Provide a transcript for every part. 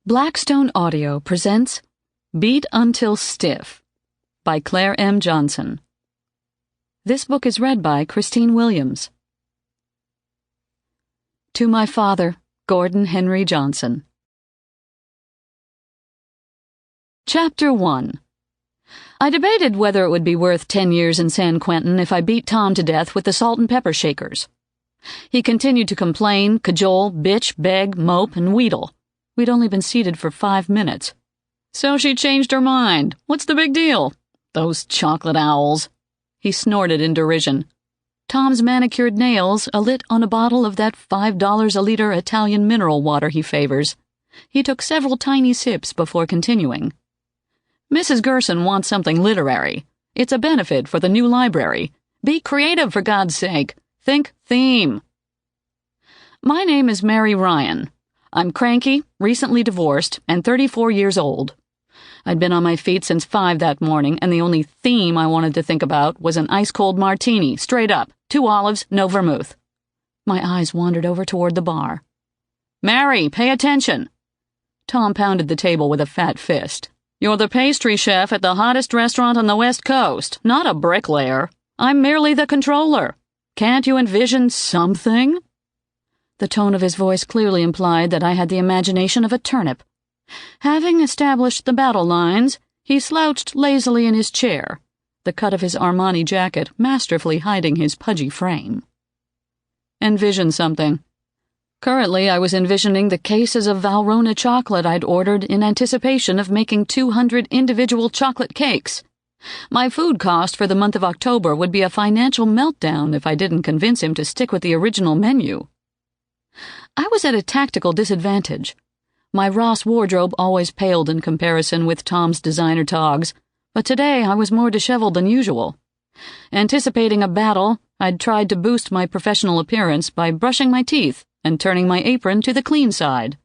Blackstone Audio presents Beat Until Stiff by Claire M. Johnson. This book is read by Christine Williams. To my father, Gordon Henry Johnson. Chapter 1. I debated whether it would be worth 10 years in San Quentin if I beat Tom to death with the salt and pepper shakers. He continued to complain, cajole, bitch, beg, mope, and wheedle. We'd only been seated for 5 minutes. So she changed her mind. What's the big deal? Those chocolate owls. He snorted in derision. Tom's manicured nails alit on a bottle of that $5 a liter Italian mineral water he favors. He took several tiny sips before continuing. Mrs. Gerson wants something literary. It's a benefit for the new library. Be creative, for God's sake. Think theme. My name is Mary Ryan. I'm cranky, recently divorced, and 34 years old. I'd been on my feet since 5 that morning, and the only theme I wanted to think about was an ice-cold martini, straight up, 2 olives, no vermouth. My eyes wandered over toward the bar. Mary, pay attention! Tom pounded the table with a fat fist. You're the pastry chef at the hottest restaurant on the West Coast, not a bricklayer. I'm merely the controller. Can't you envision something? The tone of his voice clearly implied that I had the imagination of a turnip. Having established the battle lines, he slouched lazily in his chair, the cut of his Armani jacket masterfully hiding his pudgy frame. Envision something. Currently, I was envisioning the cases of Valrhona chocolate I'd ordered in anticipation of making 200 individual chocolate cakes. My food cost for the month of October would be a financial meltdown if I didn't convince him to stick with the original menu. I was at a tactical disadvantage. My Ross wardrobe always paled in comparison with Tom's designer togs, but today I was more disheveled than usual. Anticipating a battle, I'd tried to boost my professional appearance by brushing my teeth and turning my apron to the clean side.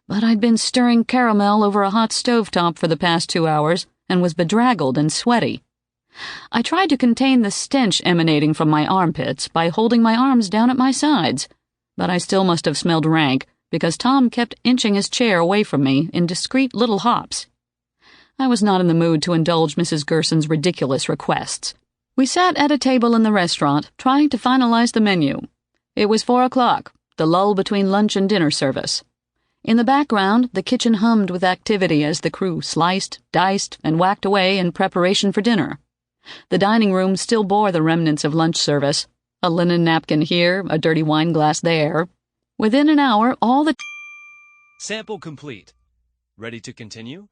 But I'd been stirring caramel over a hot stovetop for the past 2 hours and was bedraggled and sweaty. I tried to contain the stench emanating from my armpits by holding my arms down at my sides, but I still must have smelled rank because Tom kept inching his chair away from me in discreet little hops. I was not in the mood to indulge Mrs. Gerson's ridiculous requests. We sat at a table in the restaurant, trying to finalize the menu. It was 4 o'clock, the lull between lunch and dinner service. In the background, the kitchen hummed with activity as the crew sliced, diced, and whacked away in preparation for dinner. The dining room still bore the remnants of lunch service. A linen napkin here, a dirty wine glass there. Within an hour, all the... Sample complete. Ready to continue?